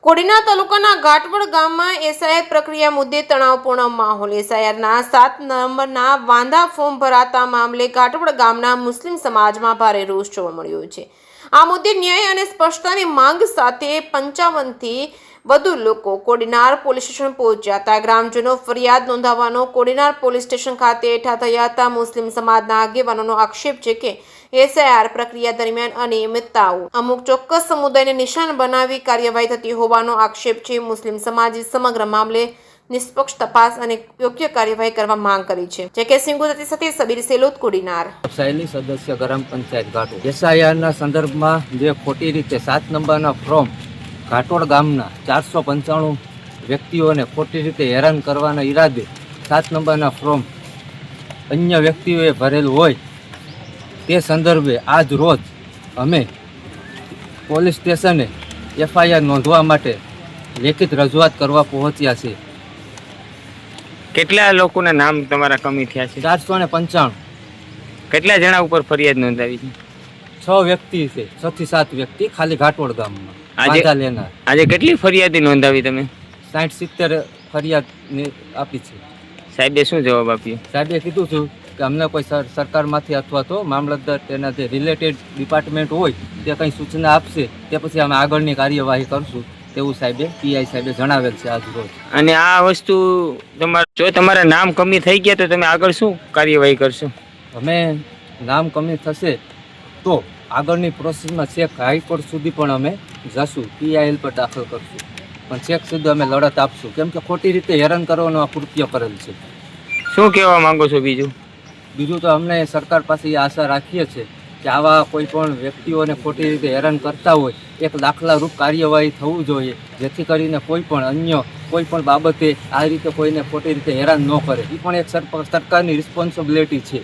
કોડીનાર તાલુકાના ઘાટવડ ગામમાં એસઆઈઆર પ્રક્રિયા મુદ્દે તણાવપૂર્ણ માહોલ। એસઆઈઆરના 7 નંબરના વાંધા ફોર્મ ભરાતા મામલે ઘાટવડ ગામના મુસ્લિમ સમાજમાં ભારે રોષ જોવા મળ્યો છે। આ મુદ્દે ન્યાય અને સ્પષ્ટતાની માંગ સાથે 55 થી વધુ લોકો કોડીનાર પોલીસ સ્ટેશન પહોંચ્યા હતા। ગ્રામજનો ફરિયાદ નોંધાવવાનો કોડીનાર પોલીસ સ્ટેશન ખાતે એકઠા થયા હતા। મુસ્લિમ સમાજના આગેવાનોનો આક્ષેપ છે કે એસઆઈઆર પ્રક્રિયા દરમિયાન અનિયમિતતાઓ અમુક ચોક્કસ સમુદાયને નિશાન બનાવી કાર્યવાહી થતી હોવાનો આક્ષેપ છે। મુસ્લિમ સમાજે સમગ્ર મામલે નિષ્પક્ષ તપાસ અને યોગ્ય કાર્યવાહી કરવા માંગ કરી છે। જે કે સિંગુદતી સાથે સબીર સેલોદ કોડીનાર લોકશાહીની સદસ્ય ગ્રામ પંચાયત ઘાટોડ એસઆઈઆરના સંદર્ભમાં જે ખોટી રીતે 7 નંબરના ફોર્મ ઘાટોડ ગામના 495 વ્યક્તિઓને ખોટી રીતે હેરાન કરવાના ઈરાદે 7 નંબરના ફોર્મ અન્ય વ્યક્તિઓએ ભરેલું હોય તે સંદર્ભે આજ રોજ અમે પોલીસ સ્ટેશને એફઆઈઆર નોંધવા માટે લેખિત રજૂઆત કરવા પહોંચ્યા છે। કેટલા લોકોના નામ તમારા કમી થયા છે? 495। કેટલા જણા ઉપર ફરિયાદ નોંધાવી છે? 6 વ્યક્તિ છે, 6 થી 7 વ્યક્તિ ખાલી ઘાટોડ ગામમાં વાંધા લેનાર। આજે કેટલી ફરિયાદ નોંધાવી તમે? 60-70 ફરિયાદ આપી છે। સાહેબે શું જવાબ આપ્યો? સાહેબે કીધું છું કે અમને કોઈ સરકારમાંથી અથવા તો મામલતદાર તેના જે રિલેટેડ ડિપાર્ટમેન્ટ હોય તે કંઈ સૂચના આપશે તે પછી અમે આગળની કાર્યવાહી કરશું તેવું સાહેબે પીઆઈ સાહેબે જણાવેલ છે આજ રોજ। અને આ વસ્તુ જો તમારા નામ કમી થઈ ગયા તો તમે આગળ શું કાર્યવાહી કરશો? અમે નામ કમી થશે તો આગળની પ્રોસેસમાં છેક હાઈકોર્ટ સુધી પણ અમે જશું, પીઆઈએલ પર દાખલ કરશું, પણ છેક સુધી અમે લડત આપશું કેમ કે ખોટી રીતે હેરાન કરવાનો આ કૃત્ય કરેલ છે। શું કહેવા માંગો છો? બીજું તો અમને સરકાર પાસે એ આશા રાખીએ છીએ કે આવા કોઈ પણ વ્યક્તિઓને ખોટી રીતે હેરાન કરતા હોય એક દાખલારૂપ કાર્યવાહી થવું જોઈએ, જેથી કરીને કોઈ પણ અન્ય કોઈ પણ બાબતે આ રીતે કોઈને ખોટી રીતે હેરાન ન કરે। એ પણ એક સરકારની રિસ્પોન્સિબિલિટી છે।